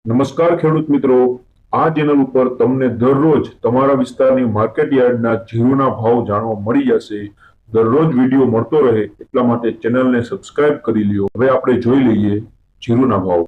નમસ્કાર ખેડૂત મિત્રો, આ ચેનલ ઉપર તમને દરરોજ તમારા વિસ્તારની માર્કેટ યાર્ડના જીરુના ભાવ જાણવા મળી જશે। દરરોજ વિડીયો મળતો રહે એટલા માટે ચેનલને સબસ્ક્રાઇબ કરી લ્યો। હવે આપણે જોઈ લઈએ જીરુના ભાવ।